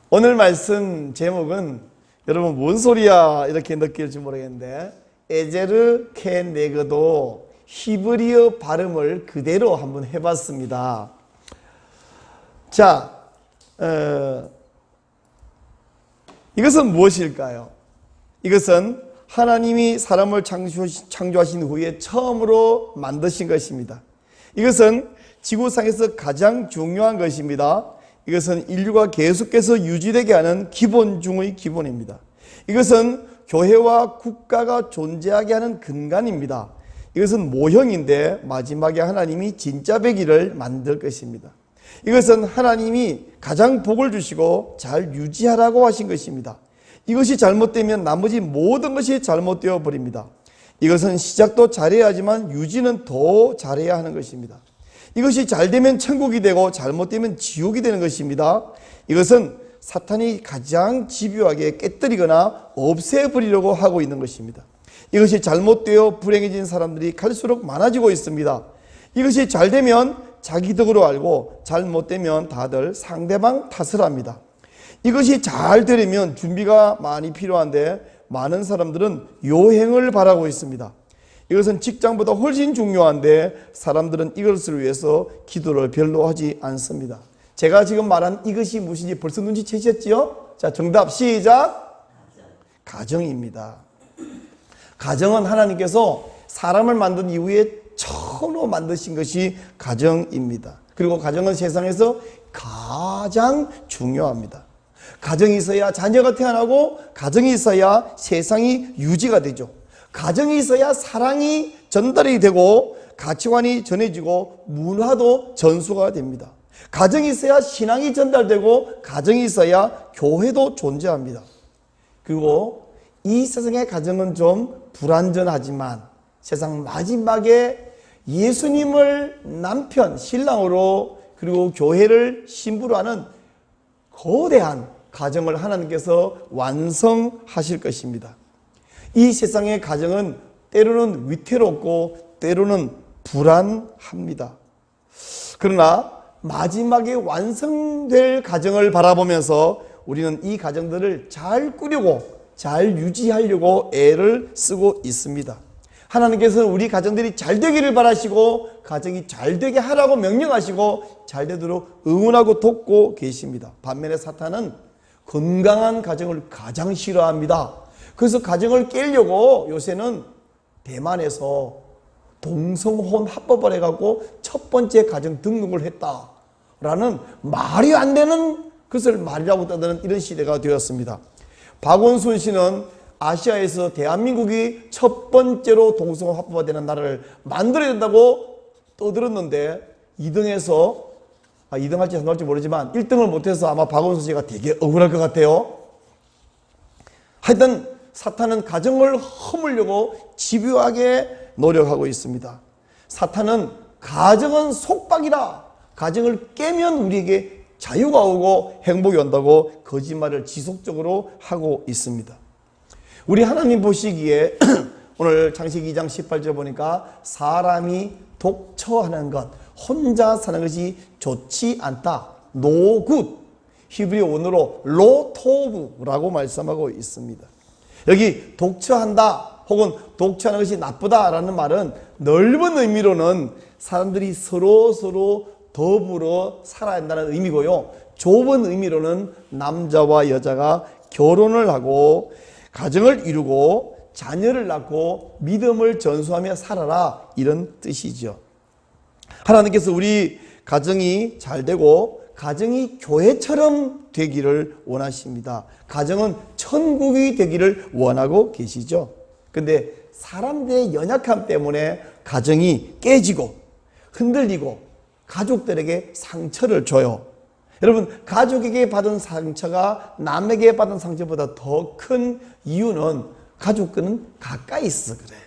오늘 말씀 제목은 여러분 뭔 소리야 이렇게 느낄지 모르겠는데 에제르 케네그도 히브리어 발음을 그대로 한번 해봤습니다. 자, 이것은 무엇일까요? 이것은 하나님이 사람을 창조하신 후에 처음으로 만드신 것입니다. 이것은 지구상에서 가장 중요한 것입니다. 이것은 인류가 계속해서 유지되게 하는 기본 중의 기본입니다. 이것은 교회와 국가가 존재하게 하는 근간입니다. 이것은 모형인데 마지막에 하나님이 진짜 배기를 만들 것입니다. 이것은 하나님이 가장 복을 주시고 잘 유지하라고 하신 것입니다. 이것이 잘못되면 나머지 모든 것이 잘못되어 버립니다. 이것은 시작도 잘해야 하지만 유지는 더 잘해야 하는 것입니다. 이것이 잘되면 천국이 되고 잘못되면 지옥이 되는 것입니다. 이것은 사탄이 가장 집요하게 깨뜨리거나 없애버리려고 하고 있는 것입니다. 이것이 잘못되어 불행해진 사람들이 갈수록 많아지고 있습니다. 이것이 잘되면 자기 덕으로 알고 잘못되면 다들 상대방 탓을 합니다. 이것이 잘 되려면 준비가 많이 필요한데 많은 사람들은 요행을 바라고 있습니다. 이것은 직장보다 훨씬 중요한데 사람들은 이것을 위해서 기도를 별로 하지 않습니다. 제가 지금 말한 이것이 무엇인지 벌써 눈치채셨지요? 자, 정답 시작! 가정입니다. 가정은 하나님께서 사람을 만든 이후에 처음으로 만드신 것이 가정입니다. 그리고 가정은 세상에서 가장 중요합니다. 가정이 있어야 자녀가 태어나고 가정이 있어야 세상이 유지가 되죠. 가정이 있어야 사랑이 전달이 되고 가치관이 전해지고 문화도 전수가 됩니다. 가정이 있어야 신앙이 전달되고 가정이 있어야 교회도 존재합니다. 그리고 이 세상의 가정은 좀 불완전하지만 세상 마지막에 예수님을 남편, 신랑으로 그리고 교회를 신부로 하는 거대한 가정을 하나님께서 완성하실 것입니다. 이 세상의 가정은 때로는 위태롭고 때로는 불안합니다. 그러나 마지막에 완성될 가정을 바라보면서 우리는 이 가정들을 잘 꾸리고 잘 유지하려고 애를 쓰고 있습니다. 하나님께서는 우리 가정들이 잘 되기를 바라시고 가정이 잘 되게 하라고 명령하시고 잘 되도록 응원하고 돕고 계십니다. 반면에 사탄은 건강한 가정을 가장 싫어합니다. 그래서 가정을 깨려고 요새는 대만에서 동성혼 합법을 해갖고 첫 번째 가정 등록을 했다라는 말이 안 되는 것을 말이라고 떠드는 이런 시대가 되었습니다. 박원순 씨는 아시아에서 대한민국이 첫 번째로 동성혼 합법화되는 나라를 만들어야 된다고 떠들었는데 2등에서 2등 할지 안 할지 모르지만 1등을 못해서 아마 박원순 씨가 되게 억울할 것 같아요. 하여튼 사탄은 가정을 허물려고 집요하게 노력하고 있습니다. 사탄은 가정은 속박이다. 가정을 깨면 우리에게 자유가 오고 행복이 온다고 거짓말을 지속적으로 하고 있습니다. 우리 하나님 보시기에 오늘 창세기 2장 18절 보니까 사람이 독처하는 것, 혼자 사는 것이 좋지 않다. No good. 히브리어 원어로 로토브라고 말씀하고 있습니다. 여기 독처한다 혹은 독처하는 것이 나쁘다라는 말은 넓은 의미로는 사람들이 서로 더불어 살아야 한다는 의미고요. 좁은 의미로는 남자와 여자가 결혼을 하고 가정을 이루고 자녀를 낳고 믿음을 전수하며 살아라 이런 뜻이죠. 하나님께서 우리 가정이 잘 되고 가정이 교회처럼 되기를 원하십니다. 가정은 천국이 되기를 원하고 계시죠. 근데 사람들의 연약함 때문에 가정이 깨지고 흔들리고 가족들에게 상처를 줘요. 여러분, 가족에게 받은 상처가 남에게 받은 상처보다 더 큰 이유는 가족과는 가까이 있어 그래요.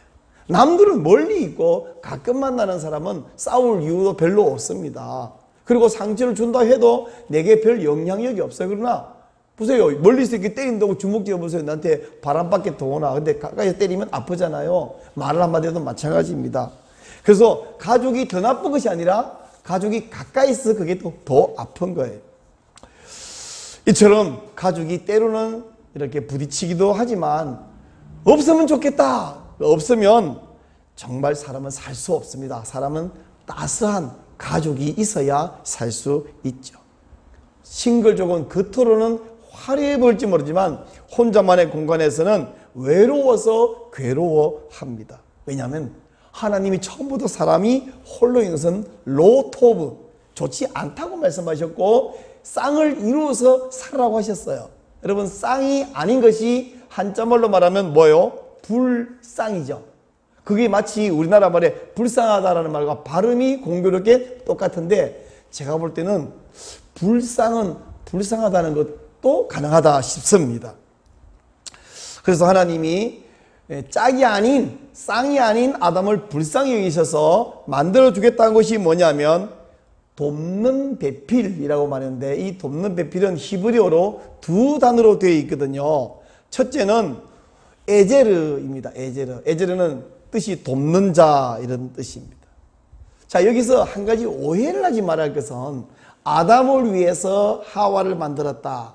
남들은 멀리 있고 가끔 만나는 사람은 싸울 이유도 별로 없습니다. 그리고 상처를 준다 해도 내게 별 영향력이 없어요. 그러나 보세요. 멀리서 이렇게 때린다고 주먹 쥐어보세요. 나한테 바람밖에 더 오나. 근데 가까이서 때리면 아프잖아요. 말 한마디 해도 마찬가지입니다. 그래서 가족이 더 나쁜 것이 아니라 가족이 가까이 있어 그게 더 아픈 거예요. 이처럼 가족이 때로는 이렇게 부딪히기도 하지만 없으면 좋겠다. 없으면 정말 사람은 살 수 없습니다. 사람은 따스한 가족이 있어야 살 수 있죠. 싱글족은 겉으로는 화려해 보일지 모르지만 혼자만의 공간에서는 외로워서 괴로워합니다. 왜냐하면 하나님이 처음부터 사람이 홀로 있는 것은 로토브, 좋지 않다고 말씀하셨고 쌍을 이루어서 살라고 하셨어요. 여러분, 쌍이 아닌 것이 한자말로 말하면 뭐예요? 불쌍이죠. 그게 마치 우리나라 말에 불쌍하다라는 말과 발음이 공교롭게 똑같은데 제가 볼 때는 불쌍은 불쌍하다는 것도 가능하다 싶습니다. 그래서 하나님이 짝이 아닌 쌍이 아닌 아담을 불쌍히 여기셔서 만들어 주겠다는 것이 뭐냐면 돕는 배필이라고 말하는데 이 돕는 배필은 히브리어로 두 단어로 되어 있거든요. 첫째는 에제르입니다. 에제르는 뜻이 돕는 자 이런 뜻입니다. 자, 여기서 한 가지 오해를 하지 말아야 할 것은 아담을 위해서 하와를 만들었다.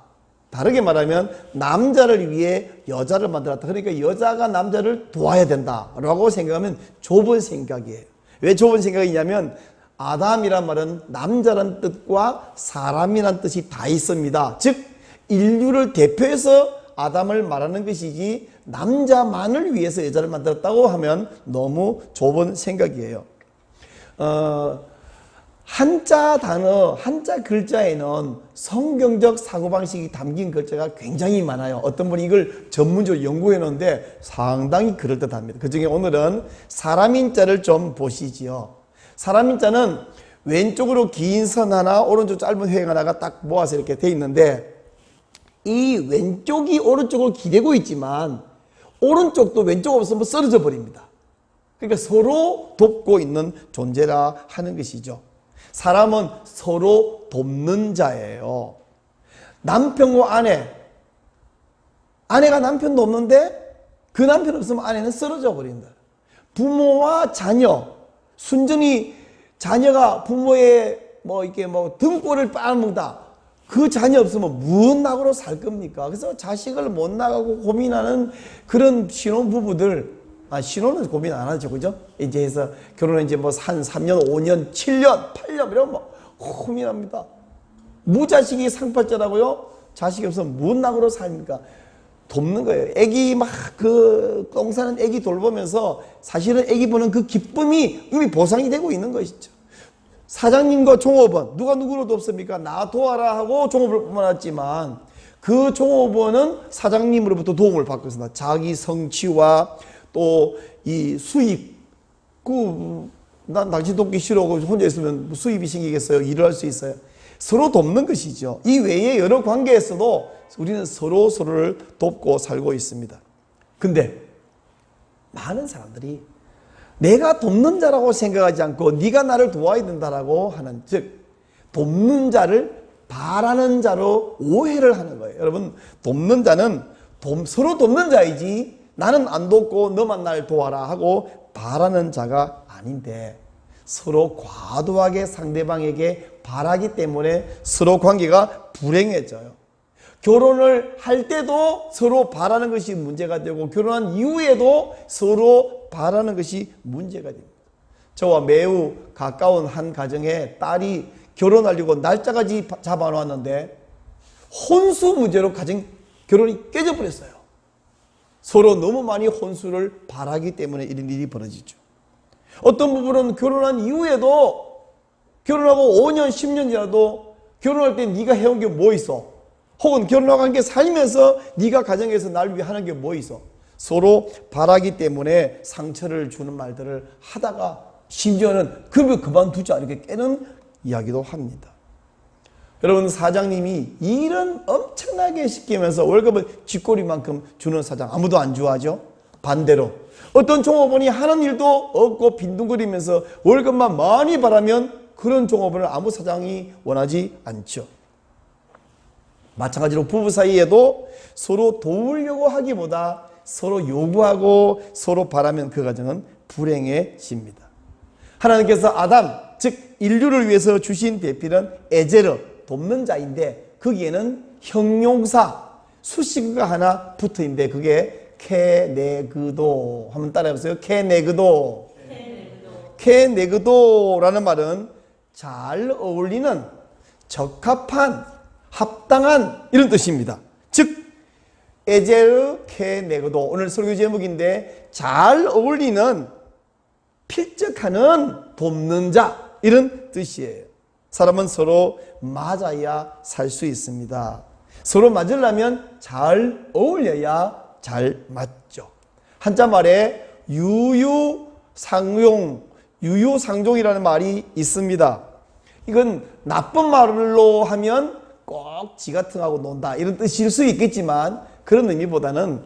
다르게 말하면 남자를 위해 여자를 만들었다. 그러니까 여자가 남자를 도와야 된다라고 생각하면 좁은 생각이에요. 왜 좁은 생각이냐면 아담이란 말은 남자란 뜻과 사람이란 뜻이 다 있습니다. 즉 인류를 대표해서 아담을 말하는 것이지 남자만을 위해서 여자를 만들었다고 하면 너무 좁은 생각이에요. 한자 단어, 한자 글자에는 성경적 사고방식이 담긴 글자가 굉장히 많아요. 어떤 분이 이걸 전문적으로 연구해 놓는데 상당히 그럴듯합니다. 그 중에 오늘은 사람인자를 좀 보시지요. 사람인자는 왼쪽으로 긴 선 하나, 오른쪽 짧은 횡 하나가 딱 모아서 이렇게 돼 있는데 이 왼쪽이 오른쪽으로 기대고 있지만 오른쪽도 왼쪽 없으면 쓰러져 버립니다. 그러니까 서로 돕고 있는 존재라 하는 것이죠. 사람은 서로 돕는 자예요. 남편과 아내가 남편 돕는데 그 남편 없으면 아내는 쓰러져 버린다. 부모와 자녀, 순전히 자녀가 부모의 등골을 빨아먹다. 그 자녀 없으면 무슨 낙으로 살 겁니까? 그래서 자식을 못 나가고 고민하는 그런 신혼부부들, 신혼은 고민 안 하죠. 그죠? 이제 해서 결혼은 이제 한 3년, 5년, 7년, 8년 이러면 고민합니다. 무자식이 상팔자라고요? 자식이 없으면 무슨 낙으로 삽니까? 돕는 거예요. 애기 똥 싸는 애기 돌보면서 사실은 애기 보는 그 기쁨이 이미 보상이 되고 있는 것이죠. 사장님과 종업원, 누가 누구를 돕습니까? 나 도와라 하고 종업원을 뽑아놨지만 그 종업원은 사장님으로부터 도움을 받고 있습니다. 자기 성취와 또 이 수입, 난 당신 돕기 싫어. 혼자 있으면 수입이 생기겠어요? 일을 할 수 있어요? 서로 돕는 것이죠. 이 외에 여러 관계에서도 우리는 서로를 돕고 살고 있습니다. 근데 많은 사람들이 내가 돕는 자라고 생각하지 않고 네가 나를 도와야 된다라고 하는, 즉 돕는 자를 바라는 자로 오해를 하는 거예요. 여러분, 돕는 자는 서로 돕는 자이지 나는 안 돕고 너만 날 도와라 하고 바라는 자가 아닌데 서로 과도하게 상대방에게 바라기 때문에 서로 관계가 불행해져요. 결혼을 할 때도 서로 바라는 것이 문제가 되고 결혼한 이후에도 서로 바라는 것이 문제가 됩니다. 저와 매우 가까운 한 가정에 딸이 결혼하려고 날짜까지 잡아놓았는데 혼수 문제로 결혼이 깨져버렸어요. 서로 너무 많이 혼수를 바라기 때문에 이런 일이 벌어지죠. 어떤 부분은 결혼한 이후에도 결혼하고 5년, 10년 지나도 결혼할 때 네가 해온 게 뭐 있어? 혹은 결혼하고 함께 살면서 네가 가정에서 날 위해 하는 게 뭐 있어? 서로 바라기 때문에 상처를 주는 말들을 하다가 심지어는 그만두자 이렇게 깨는 이야기도 합니다. 여러분, 사장님이 일은 엄청나게 시키면서 월급을 쥐꼬리만큼 주는 사장 아무도 안 좋아하죠. 반대로 어떤 종업원이 하는 일도 없고 빈둥거리면서 월급만 많이 바라면 그런 종업원을 아무 사장이 원하지 않죠. 마찬가지로 부부 사이에도 서로 도우려고 하기보다 서로 요구하고 서로 바라면 그 가정은 불행해집니다. 하나님께서 아담, 즉 인류를 위해서 주신 배필은 에제르, 돕는 자인데 거기에는 형용사 수식어가 하나 붙어 있는데 그게 케네그도 한번 따라해보세요. 케네그도. 케네그도라는 말은 잘 어울리는, 적합한, 합당한 이런 뜻입니다. 즉 에제르 케네그도, 오늘 설교 제목인데 잘 어울리는, 필적하는, 돕는 자 이런 뜻이에요. 사람은 서로 맞아야 살 수 있습니다. 서로 맞으려면 잘 어울려야 잘 맞죠. 한자말에 유유상용, 유유상종이라는 말이 있습니다. 이건 나쁜 말로 하면 꼭 지 같은 하고 논다 이런 뜻일 수 있겠지만 그런 의미보다는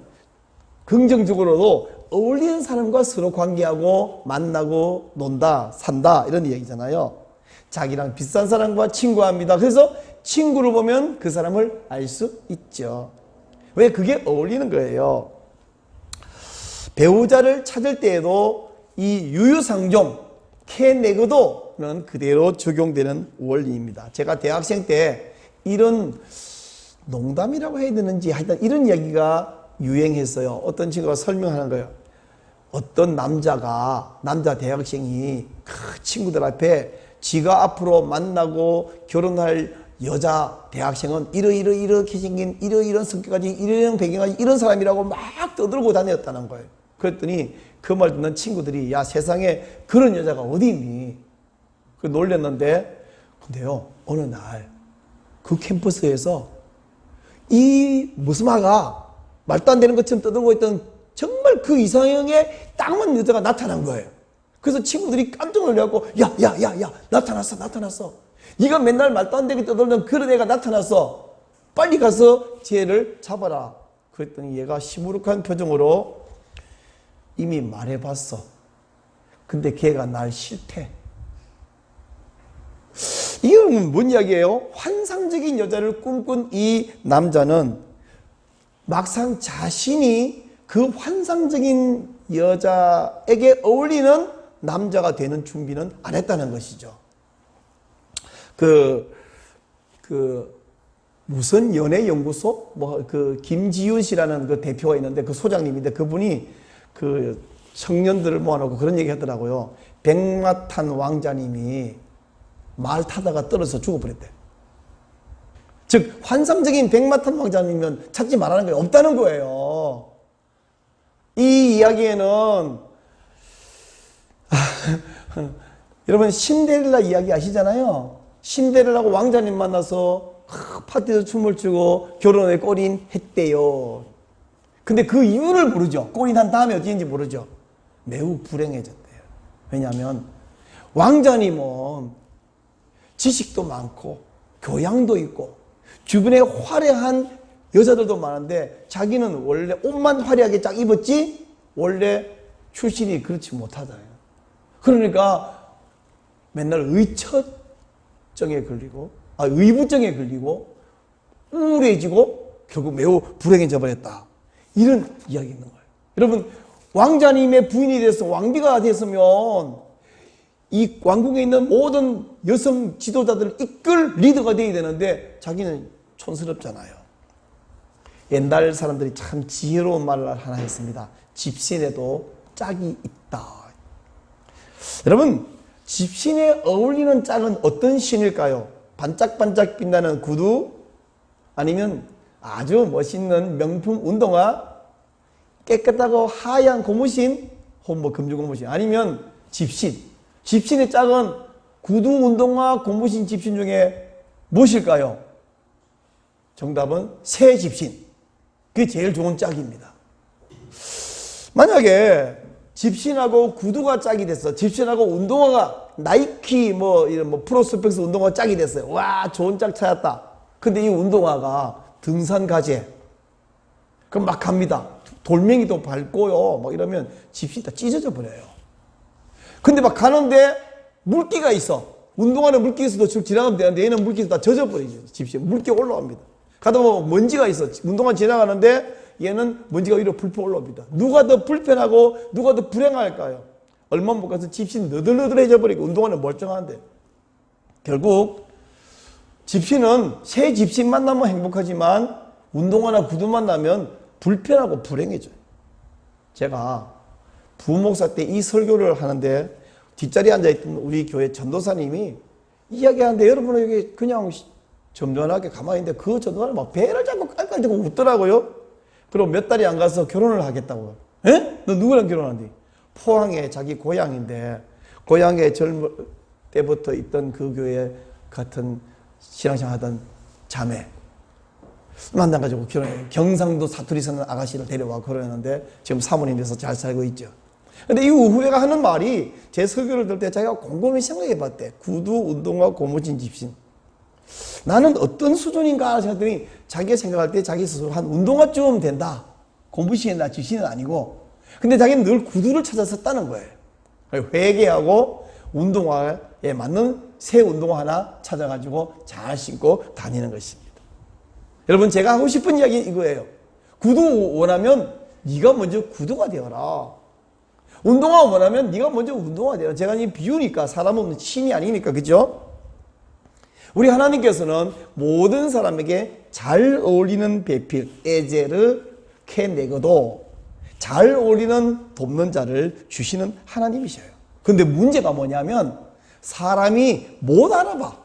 긍정적으로도 어울리는 사람과 서로 관계하고 만나고 논다, 산다 이런 얘기잖아요. 자기랑 비슷한 사람과 친구합니다. 그래서 친구를 보면 그 사람을 알 수 있죠. 왜? 그게 어울리는 거예요. 배우자를 찾을 때에도 이 유유상종, 케네그도는 그대로 적용되는 원리입니다. 제가 대학생 때 이런 농담이라고 해야 되는지 하여튼 이런 이야기가 유행했어요. 어떤 친구가 설명하는 거예요. 어떤 남자 대학생이 그 친구들 앞에 지가 앞으로 만나고 결혼할 여자 대학생은 이렇게 생긴 이런 성격까지 이런 배경까지 이런 사람이라고 막 떠들고 다녔다는 거예요. 그랬더니 그 말 듣는 친구들이 야 세상에 그런 여자가 어디 있니? 그 놀랬는데 근데요 어느 날 그 캠퍼스에서 이 무슨 마가 말도 안 되는 것처럼 떠들고 있던 정말 그 이상형에 딱 맞는 여자가 나타난 거예요. 그래서 친구들이 깜짝 놀래갖고 야 나타났어. 네가 맨날 말도 안 되게 떠들던 그런 애가 나타났어. 빨리 가서 쟤를 잡아라. 그랬더니 얘가 시무룩한 표정으로 이미 말해봤어. 근데 걔가 날 싫대. 이건 뭔 이야기예요? 환상적인 여자를 꿈꾼 이 남자는 막상 자신이 그 환상적인 여자에게 어울리는 남자가 되는 준비는 안 했다는 것이죠. 무슨 연애연구소? 김지윤 씨라는 그 대표가 있는데 그 소장님인데 그분이 그 청년들을 모아놓고 그런 얘기 하더라고요. 백마탄 왕자님이 말 타다가 떨어져 죽어버렸대. 즉 환상적인 백마탄 왕자님이면 찾지 말라는 거예요. 없다는 거예요. 이 이야기에는 여러분 신데렐라 이야기 아시잖아요. 신데렐라하고 왕자님 만나서 파티에서 춤을 추고 결혼에 골인했대요. 근데 그 이유를 모르죠. 골인한 다음에 어떻게인지 모르죠. 매우 불행해졌대요. 왜냐하면 왕자님은 지식도 많고 교양도 있고 주변에 화려한 여자들도 많은데 자기는 원래 옷만 화려하게 딱 입었지 원래 출신이 그렇지 못하잖아요. 그러니까 맨날 의처증에 걸리고 의부증에 걸리고 우울해지고 결국 매우 불행해져 버렸다. 이런 이야기 있는 거예요. 여러분 왕자님의 부인이 돼서 왕비가 됐으면 이 왕국에 있는 모든 여성 지도자들을 이끌 리더가 되어야 되는데 자기는 촌스럽잖아요. 옛날 사람들이 참 지혜로운 말을 하나 했습니다. 집신에도 짝이 있다. 여러분 집신에 어울리는 짝은 어떤 신일까요? 반짝반짝 빛나는 구두 아니면 아주 멋있는 명품 운동화 깨끗하고 하얀 고무신 혹은 금주 고무신 아니면 집신. 집신의 짝은 구두, 운동화, 고무신, 집신 중에 무엇일까요? 정답은 새 집신. 그게 제일 좋은 짝입니다. 만약에 집신하고 구두가 짝이 됐어. 집신하고 운동화가 나이키 이런 프로스펙스 운동화 짝이 됐어요. 와 좋은 짝 찾았다. 근데 이 운동화가 등산 가재. 그럼 막 갑니다. 돌멩이도 밟고요. 이러면 집신이 다 찢어져 버려요. 근데 막 가는데 물기가 있어. 운동화는 물기 있어도 쭉 지나가면 되는데 얘는 물기에서 다 젖어버리죠. 집신. 물기 올라옵니다. 가다 보면 먼지가 있어. 운동화 지나가는데 얘는 먼지가 위로 풀풀 올라옵니다. 누가 더 불편하고 누가 더 불행할까요? 얼마 못 가서 집신 너덜너덜해져 버리고 운동화는 멀쩡한데 결국 집신은 새 집신 만나면 행복하지만 운동화나 구두 만나면 불편하고 불행해져요. 제가 부목사 때 이 설교를 하는데 뒷자리에 앉아있던 우리 교회 전도사님이 이야기하는데 여러분은 여기 그냥 점잖하게 가만히 있는데 그 전도사님 막 배를 잡고 깔깔대고 웃더라고요. 그리고 몇 달이 안 가서 결혼을 하겠다고요. 에? 너 누구랑 결혼한디? 포항에 자기 고향인데 고향에 젊을 때부터 있던 그 교회 같은 신앙생활 하던 자매 만나가지고 결혼해요. 경상도 사투리 쓰는 아가씨를 데려와 결혼했는데 지금 사모님 돼서 잘 살고 있죠. 근데 이 후배가 하는 말이 제 설교를 들을 때 자기가 곰곰이 생각해 봤대. 구두, 운동화, 고무신, 집신. 나는 어떤 수준인가 생각했더니 자기가 생각할 때 자기 스스로 한 운동화쯤 된다. 고무신이나 집신은 아니고. 근데 자기는 늘 구두를 찾아 썼다는 거예요. 회개하고 운동화에 맞는 새 운동화 하나 찾아가지고 잘 신고 다니는 것입니다. 여러분 제가 하고 싶은 이야기는 이거예요. 구두 원하면 네가 먼저 구두가 되어라. 운동화 원하면 네가 먼저 운동화 되어라. 제가 이 비유니까 사람은 신이 아니니까 그죠? 우리 하나님께서는 모든 사람에게 잘 어울리는 배필 에제르 케네거도 잘 어울리는 돕는 자를 주시는 하나님이셔요. 근데 문제가 뭐냐면 사람이 못 알아봐.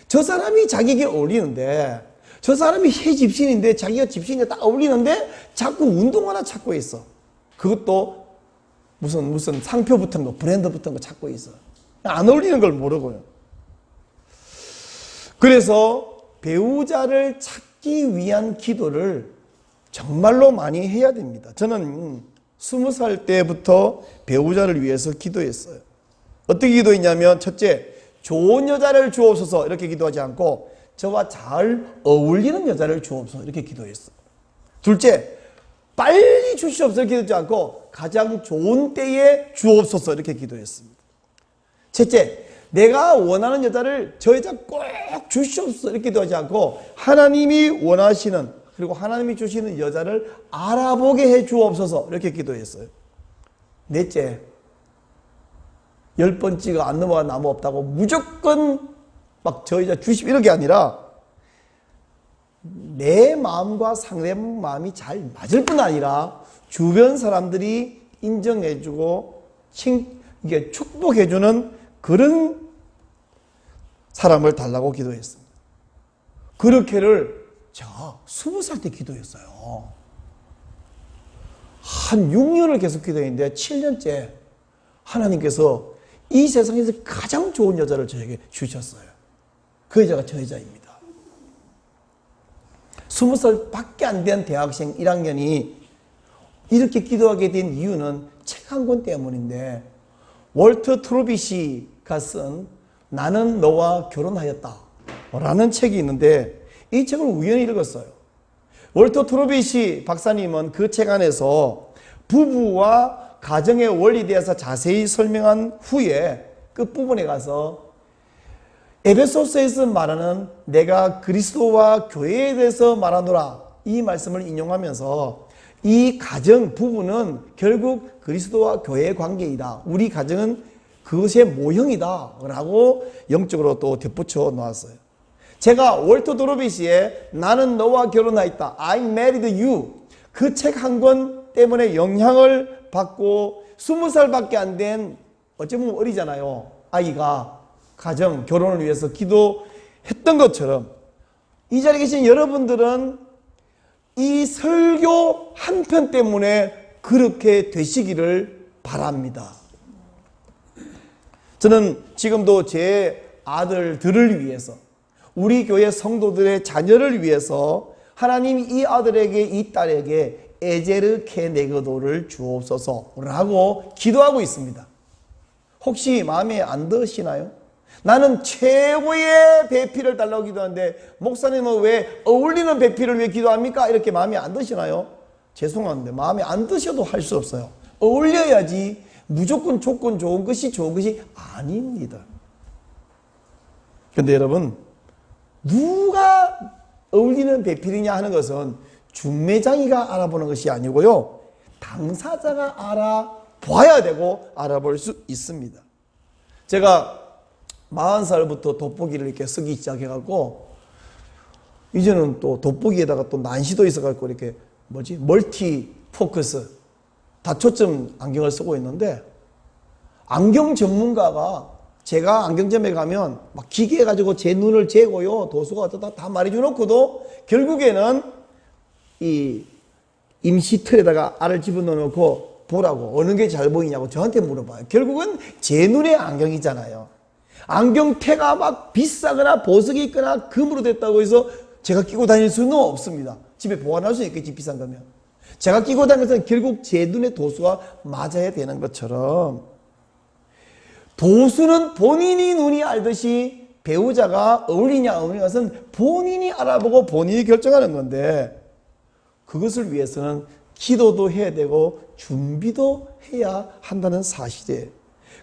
저 사람이 자기에게 어울리는데 저 사람이 새 집신인데 자기가 집신에 딱 어울리는데 자꾸 운동화나 찾고 있어. 그것도 무슨 상표 붙은 거, 브랜드 붙은 거 찾고 있어. 안 어울리는 걸 모르고요. 그래서 배우자를 찾기 위한 기도를 정말로 많이 해야 됩니다. 저는 20살 때부터 배우자를 위해서 기도했어요. 어떻게 기도했냐면 첫째, 좋은 여자를 주옵소서 이렇게 기도하지 않고 저와 잘 어울리는 여자를 주옵소서 이렇게 기도했어요. 둘째, 빨리 주시옵소서 이렇게 기도하지 않고 가장 좋은 때에 주옵소서 이렇게 기도했습니다. 셋째, 내가 원하는 여자를 저 여자 꼭 주시옵소서 이렇게 기도하지 않고 하나님이 원하시는 그리고 하나님이 주시는 여자를 알아보게 해 주옵소서 이렇게 기도했어요. 넷째, 10번째가 안 넘어가 나무 없다고 무조건 막 저 여자 주십 이런 게 아니라 내 마음과 상대방 마음이 잘 맞을 뿐 아니라 주변 사람들이 인정해주고 이게 축복해주는 그런 사람을 달라고 기도했습니다. 그렇게를 제가 20살 때 기도했어요. 한 6년을 계속 기도했는데 7년째 하나님께서 이 세상에서 가장 좋은 여자를 저에게 주셨어요. 그 여자가 저 여자입니다. 20살밖에 안 된 대학생 1학년이 이렇게 기도하게 된 이유는 책 한 권 때문인데 월터 트로비시가 쓴 나는 너와 결혼하였다 라는 책이 있는데 이 책을 우연히 읽었어요. 월터 트로비시 박사님은 그 책 안에서 부부와 가정의 원리에 대해서 자세히 설명한 후에 끝부분에 가서 에베소서에서 말하는 내가 그리스도와 교회에 대해서 말하노라 이 말씀을 인용하면서 이 가정 부부는 결국 그리스도와 교회의 관계이다. 우리 가정은 그것의 모형이다 라고 영적으로 또 덧붙여 놓았어요. 제가 월터 트로비시의 나는 너와 결혼하였다 I married you 그 책 한 권 때문에 영향을 받고 20살밖에 안 된 어쩌면 어리잖아요. 아이가 가정, 결혼을 위해서 기도했던 것처럼 이 자리에 계신 여러분들은 이 설교 한 편 때문에 그렇게 되시기를 바랍니다. 저는 지금도 제 아들들을 위해서 우리 교회 성도들의 자녀를 위해서 하나님이 이 아들에게 이 딸에게 에제르 케네거도를 주옵소서라고 기도하고 있습니다. 혹시 마음에 안 드시나요? 나는 최고의 배필을 달라고 기도하는데 목사님은 왜 어울리는 배필을 왜 기도합니까? 이렇게 마음에 안 드시나요? 죄송한데 마음에 안 드셔도 할 수 없어요. 어울려야지 무조건 조건 좋은 것이 좋은 것이 아닙니다. 근데 여러분 누가 어울리는 배필이냐 하는 것은 중매장이가 알아보는 것이 아니고요. 당사자가 알아봐야 되고 알아볼 수 있습니다. 제가 40살부터 돋보기를 이렇게 쓰기 시작해갖고, 이제는 또 돋보기에다가 또 난시도 있어갖고, 이렇게 멀티 포커스, 다초점 안경을 쓰고 있는데, 안경 전문가가 제가 안경점에 가면 막 기계 가지고 제 눈을 재고요, 도수가 어쩌다 다 말해주놓고도 결국에는 이 임시 틀에다가 알을 집어넣어 놓고 보라고, 어느 게 잘 보이냐고 저한테 물어봐요. 결국은 제 눈의 안경이잖아요. 안경테가 막 비싸거나 보석이 있거나 금으로 됐다고 해서 제가 끼고 다닐 수는 없습니다. 집에 보관할 수 있겠지, 비싼 거면. 제가 끼고 다니면서 결국 제 눈의 도수가 맞아야 되는 것처럼, 도수는 본인이 눈이 알듯이 배우자가 어울리냐 안 어울리냐 것은 본인이 알아보고 본인이 결정하는 건데, 그것을 위해서는 기도도 해야 되고 준비도 해야 한다는 사실이에요.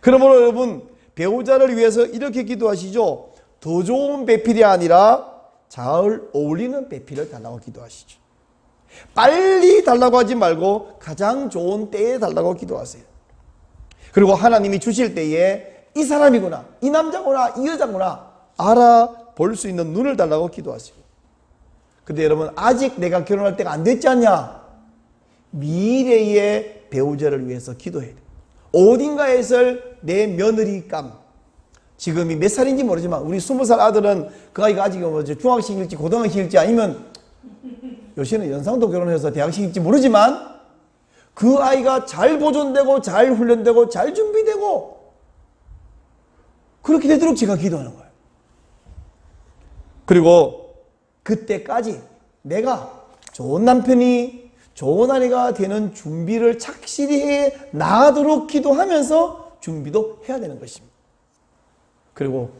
그러므로 여러분, 배우자를 위해서 이렇게 기도하시죠. 더 좋은 배필이 아니라 잘 어울리는 배필을 달라고 기도하시죠. 빨리 달라고 하지 말고 가장 좋은 때에 달라고 기도하세요. 그리고 하나님이 주실 때에 이 사람이구나, 이 남자구나, 이 여자구나 알아볼 수 있는 눈을 달라고 기도하세요. 근데 여러분, 아직 내가 결혼할 때가 안 됐지 않냐? 미래의 배우자를 위해서 기도해야 돼요. 어딘가에서 내 며느리감, 지금이 몇 살인지 모르지만 우리 20살 아들은 그 아이가 아직 중학생일지 고등학생일지 아니면 요새는 연상도 결혼해서 대학생일지 모르지만, 그 아이가 잘 보존되고 잘 훈련되고 잘 준비되고 그렇게 되도록 제가 기도하는 거예요. 그리고 그때까지 내가 좋은 남편이, 좋은 아내가 되는 준비를 착실히 해 나가도록 기도하면서 준비도 해야 되는 것입니다. 그리고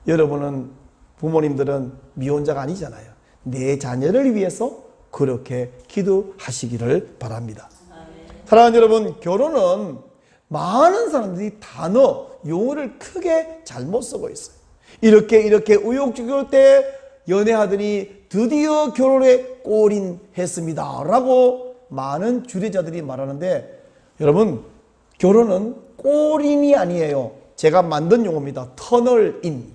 여러분은, 부모님들은 미혼자가 아니잖아요. 내 자녀를 위해서 그렇게 기도하시기를 바랍니다. 사랑하는 여러분, 결혼은 많은 사람들이 단어, 용어를 크게 잘못 쓰고 있어요. 이렇게 의욕적일 때 연애하더니 드디어 결혼에 골인했습니다 라고 많은 주례자들이 말하는데, 여러분, 결혼은 골인이 아니에요. 제가 만든 용어입니다. 터널인.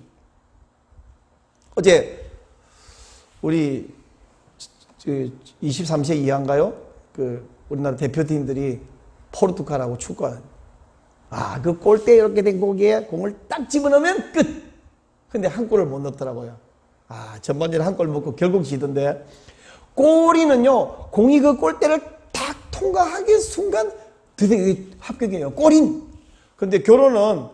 어제 우리 23세 이하인가요? 우리나라 대표팀들이 포르투갈하고 축구하는, 그 골대에 이렇게 된 거기에 공을 딱 집어넣으면 끝. 근데 한 골을 못 넣더라고요. 전반전에 한 골 먹고 결국 지던데, 골인은요, 공이 그 골대를 딱 통과하기 순간 드디어 합격이에요. 골인. 근데 결혼은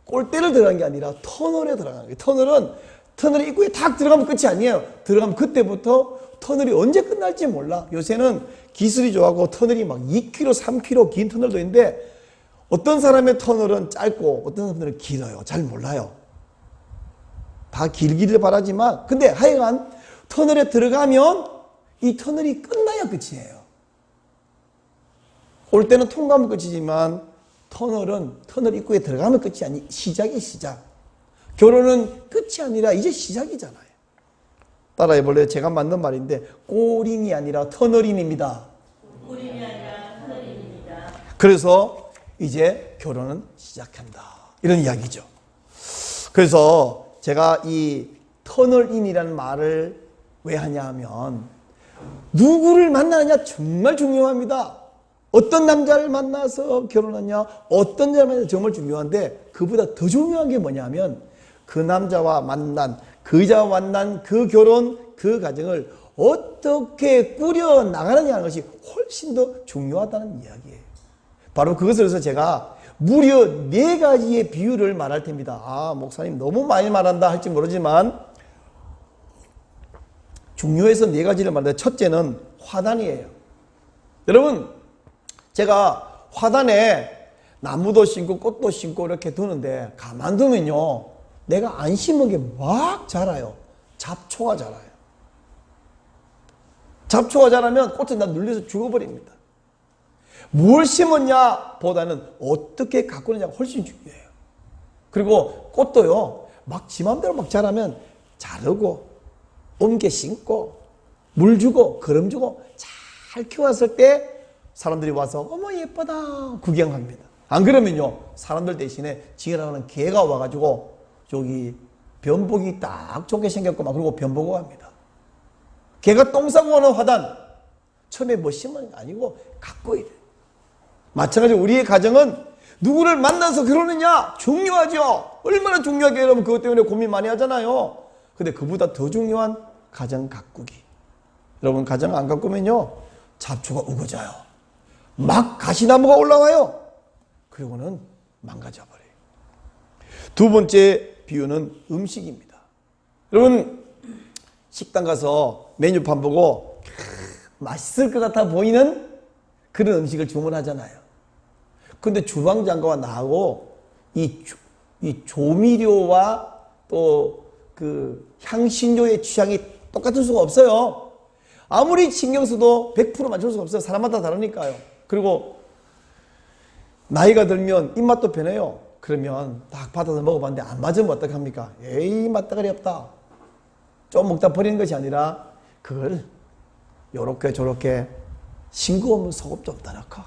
골대를 들어간 게 아니라 터널에 들어가는 거예요. 터널이 입구에 탁 들어가면 끝이 아니에요. 들어가면 그때부터 터널이 언제 끝날지 몰라. 요새는 기술이 좋아하고 터널이 막 2km, 3km 긴 터널도 있는데, 어떤 사람의 터널은 짧고 어떤 사람들은 길어요. 잘 몰라요. 다 길기를 바라지만, 근데 하여간 터널에 들어가면 이 터널이 끝나야 끝이에요. 올 때는 통과하면 끝이지만 터널 입구에 들어가면 끝이 아니, 시작이 시작. 결혼은 끝이 아니라 이제 시작이잖아요. 따라해 볼래요? 제가 만든 말인데, 골인이 아니라 터널인입니다. 골인이 아니라 터널인입니다. 그래서 이제 결혼은 시작한다, 이런 이야기죠. 그래서 제가 이 터널인이라는 말을 왜 하냐 하면, 누구를 만나느냐 정말 중요합니다. 어떤 남자를 만나서 결혼하냐, 어떤 여자를 만나서 정말 중요한데, 그보다 더 중요한 게 뭐냐면, 그 남자와 만난, 그 여자와 만난 그 결혼, 그 가정을 어떻게 꾸려 나가느냐는 것이 훨씬 더 중요하다는 이야기예요. 바로 그것을 해서 제가 무려 4가지의 비유를 말할 텐니다. 목사님 너무 많이 말한다 할지 모르지만 중요해서 4가지를 말하는데, 첫째는 화단이에요. 여러분, 제가 화단에 나무도 심고 꽃도 심고 이렇게 두는데, 가만두면요, 내가 안 심은 게 막 자라요. 잡초가 자라요. 잡초가 자라면 꽃은 다 눌려서 죽어버립니다. 뭘 심었냐 보다는 어떻게 가꾸느냐가 훨씬 중요해요. 그리고 꽃도요, 막 지 맘대로 막 자라면 자르고 옮겨 심고 물 주고 거름 주고 잘 키웠을 때 사람들이 와서 어머 예쁘다 구경합니다. 안 그러면요, 사람들 대신에 지으라는 개가 와가지고 저기 변복이 딱 좋게 생겼고 막 그러고 변보고 합니다. 개가 똥 싸고 오는 화단 처음에 뭐 심은 게 아니고 가꿔야 돼. 마찬가지로 우리의 가정은 누구를 만나서 결혼했냐 중요하죠. 얼마나 중요하게 여러분 그것 때문에 고민 많이 하잖아요. 근데 그보다 더 중요한 가정 가꾸기. 여러분 가정 안 가꾸면요 잡초가 우거져요. 막 가시나무가 올라와요. 그리고는 망가져버려요. 두 번째 비유는 음식입니다. 여러분 식당 가서 메뉴판 보고 맛있을 것 같아 보이는 그런 음식을 주문하잖아요. 근데 주방장과 나하고 이 조미료와 또 그 향신료의 취향이 똑같을 수가 없어요. 아무리 신경 써도 100% 맞출 수가 없어요. 사람마다 다르니까요. 그리고 나이가 들면 입맛도 변해요. 그러면 딱 받아서 먹어봤는데 안 맞으면 어떡합니까? 에이 맛다가리 없다. 좀 먹다 버리는 것이 아니라 그걸 요렇게 저렇게 싱거우면 소금 좀 더 넣고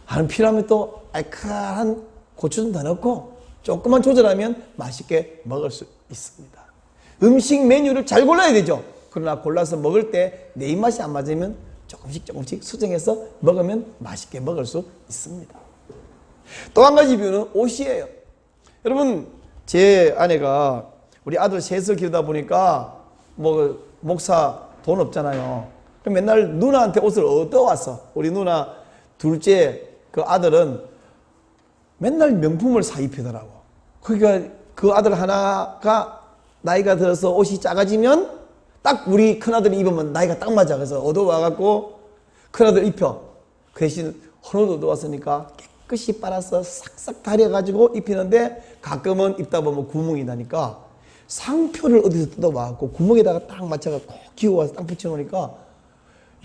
안 필요하면 또 알칼한 고추 좀 더 넣고 조금만 조절하면 맛있게 먹을 수 있습니다. 음식 메뉴를 잘 골라야 되죠. 그러나 골라서 먹을 때 내 입맛이 안 맞으면 조금씩 수정해서 먹으면 맛있게 먹을 수 있습니다. 또 한 가지 비유는 옷이에요. 여러분 제 아내가 우리 아들 셋을 키우다 보니까 뭐 목사 돈 없잖아요. 그럼 맨날 누나한테 옷을 얻어왔어. 우리 누나 둘째 그 아들은 맨날 명품을 사 입히더라고. 그러니까 그 아들 하나가 나이가 들어서 옷이 작아지면 딱 우리 큰아들이 입으면 나이가 딱 맞아. 그래서 얻어와갖고 큰아들 입혀. 그 대신 헌옷 얻어왔으니까 깨끗이 빨아서 싹싹 다려가지고 입히는데 가끔은 입다 보면 구멍이 나니까 상표를 어디서 뜯어와갖고 구멍에다가 딱 맞춰갖고 꼭 기어와서 딱 붙여놓으니까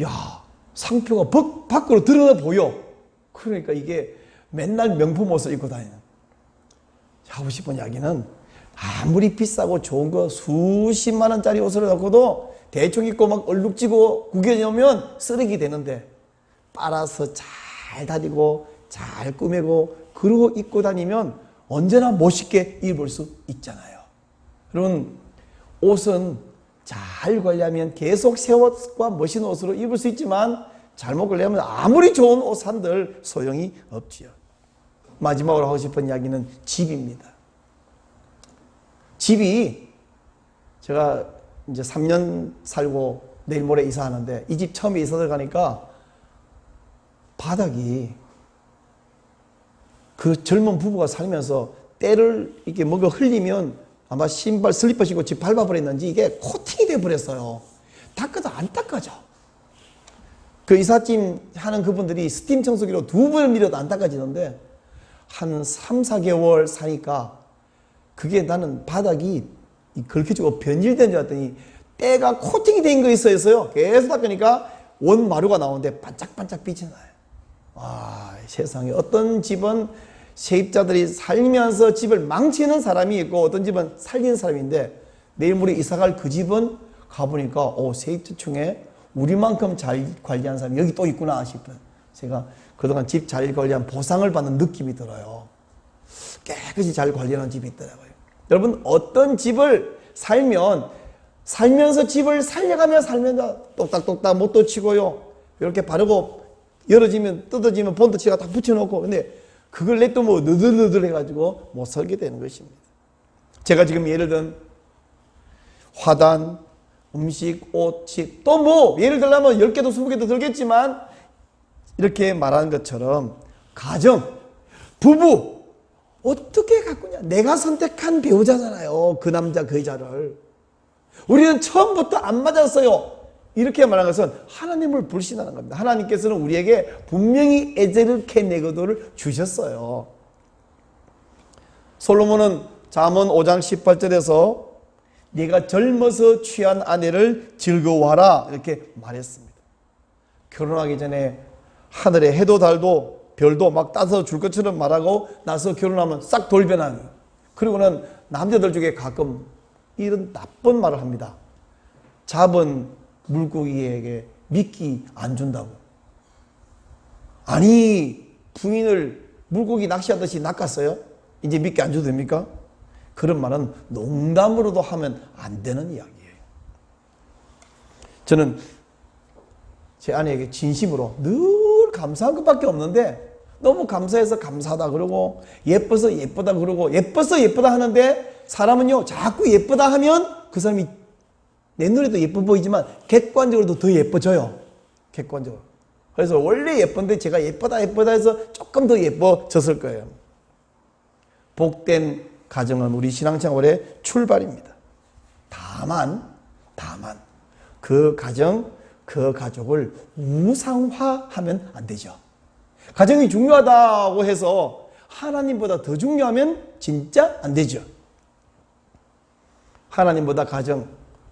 야 상표가 밖으로 드러나 보여. 그러니까 이게 맨날 명품 옷을 입고 다니는. 하고 싶은 이야기는 아무리 비싸고 좋은 거 수십만 원짜리 옷을 넣고도 대충 입고 막 얼룩지고 구겨놓으면 쓰레기 되는데 빨아서 잘 다리고 잘 꾸미고 그러고 입고 다니면 언제나 멋있게 입을 수 있잖아요. 여러분 옷은 잘 관리하면 계속 새 옷과 멋있는 옷으로 입을 수 있지만 잘못 관리하면 아무리 좋은 옷 산들 소용이 없지요. 마지막으로 하고 싶은 이야기는 집입니다. 집이 제가 이제 3년 살고 내일 모레 이사하는데 이 집 처음에 이사 들어가니까 바닥이 그 젊은 부부가 살면서 때를 이렇게 먹어 흘리면 아마 신발 슬리퍼 신고 집 밟아버렸는지 이게 코팅이 돼버렸어요. 닦아도 안 닦아져. 그 이삿짐 하는 그분들이 스팀 청소기로 2번 밀어도 안 닦아지는데 한 3, 4개월 사니까 그게 나는 바닥이 걸켜지고 변질된 줄 알았더니 때가 코팅이 된 거 있어요. 계속 닦으니까 원마루가 나오는데 반짝반짝 빛이 나요. 아, 세상에 어떤 집은 세입자들이 살면서 집을 망치는 사람이 있고 어떤 집은 살리는 사람인데 내일 모레 이사갈 그 집은 가보니까 세입자 중에 우리만큼 잘 관리한 사람이 여기 또 있구나 싶어요. 제가 그동안 집 잘 관리한 보상을 받는 느낌이 들어요. 깨끗이 잘 관리하는 집이 있더라고요. 여러분 어떤 집을 살면서 집을 살면서 똑딱똑딱 못도 치고요. 이렇게 바르고 열어지면 뜯어지면 본드치가 딱 붙여놓고 근데 그걸 냅도 뭐 느들느들 해가지고 못 살게 되는 것입니다. 제가 지금 예를 든 화단, 음식, 옷, 집 또 뭐 예를 들려면 10개도 20개도 들겠지만 이렇게 말하는 것처럼 가정, 부부 어떻게 가꾸냐. 내가 선택한 배우자잖아요. 그 남자 그 여자를. 우리는 처음부터 안 맞았어요. 이렇게 말하는 것은 하나님을 불신하는 겁니다. 하나님께서는 우리에게 분명히 에제를 케네거도를 주셨어요. 솔로몬은 잠언 5장 18절에서 네가 젊어서 취한 아내를 즐거워하라 이렇게 말했습니다. 결혼하기 전에 하늘에 해도 달도 별도 막 따서 줄 것처럼 말하고 나서 결혼하면 싹 돌변하는. 그리고는 남자들 중에 가끔 이런 나쁜 말을 합니다. 잡은 물고기에게 미끼 안 준다고. 아니 부인을 물고기 낚시하듯이 낚았어요? 이제 미끼 안 줘도 됩니까? 그런 말은 농담으로도 하면 안 되는 이야기예요. 저는 제 아내에게 진심으로 늘 감사한 것밖에 없는데 너무 감사해서 감사하다 그러고 예뻐서 예쁘다 그러고 예뻐서 예쁘다 하는데 사람은요 자꾸 예쁘다 하면 그 사람이 내 눈에도 예뻐 보이지만 객관적으로도 더 예뻐져요. 객관적으로. 그래서 원래 예쁜데 제가 예쁘다 예쁘다 해서 조금 더 예뻐졌을 거예요. 복된 가정은 우리 신앙생활의 출발입니다. 다만 그 가정, 그 가족을 우상화하면 안 되죠. 가정이 중요하다고 해서 하나님보다 더 중요하면 진짜 안 되죠. 하나님보다 가정,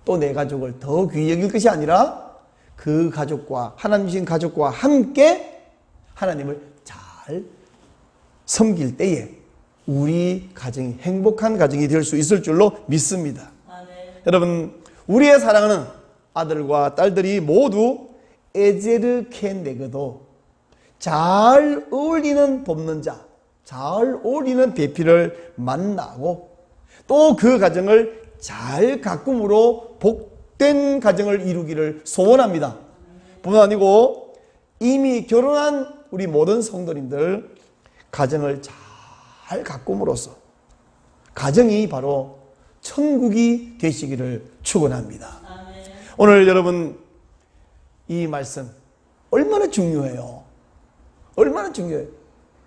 또 내 가족을 더 귀히 여길 것이 아니라 그 가족과 하나님 주신 가족과 함께 하나님을 잘 섬길 때에 우리 가정이 행복한 가정이 될 수 있을 줄로 믿습니다. 네. 여러분, 우리의 사랑하는 아들과 딸들이 모두 에제르켄네그도 잘 어울리는 돕는자, 잘 어울리는 배필을 만나고 또 그 가정을 잘 가꿈으로 복된 가정을 이루기를 소원합니다. 뿐만 아니고 이미 결혼한 우리 모든 성도님들 가정을 잘 가꿈으로써 가정이 바로 천국이 되시기를 축원합니다. 오늘 여러분 이 말씀 얼마나 중요해요. 얼마나 중요해요.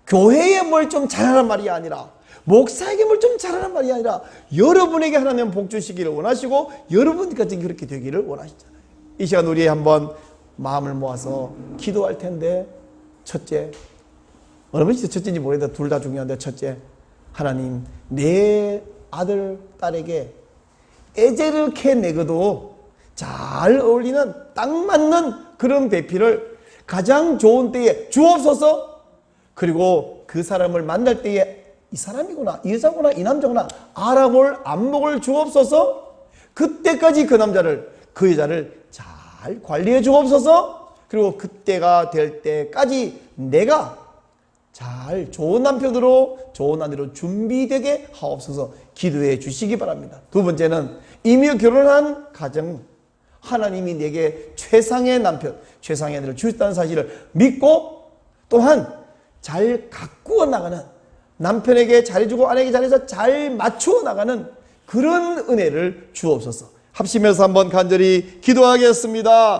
교회에 뭘 좀 잘하란 말이 아니라 목사에게 뭘 좀 잘하란 말이 아니라 여러분에게 하나님 복 주시기를 원하시고 여러분까지 그렇게 되기를 원하시잖아요. 이 시간 우리 한번 마음을 모아서 기도할 텐데 첫째, 어느 분이 첫째인지 모르겠다. 둘 다 중요한데 첫째, 하나님 내 아들, 딸에게 에제르켄네그도 잘 어울리는 딱 맞는 그런 배필을 가장 좋은 때에 주옵소서. 그리고 그 사람을 만날 때에 이 사람이구나, 이 여자구나, 이 남자구나 알아볼 안목을 주옵소서. 그때까지 그 남자를, 그 여자를 잘 관리해 주옵소서. 그리고 그때가 될 때까지 내가 잘 좋은 남편으로 좋은 아내로 준비되게 하옵소서 기도해 주시기 바랍니다. 두 번째는 이미 결혼한 가정, 하나님이 내게 최상의 남편, 최상의 아내를 주셨다는 사실을 믿고 또한 잘 가꾸어 나가는, 남편에게 잘해주고 아내에게 잘해서 잘 맞추어 나가는 그런 은혜를 주옵소서. 합심해서 한번 간절히 기도하겠습니다.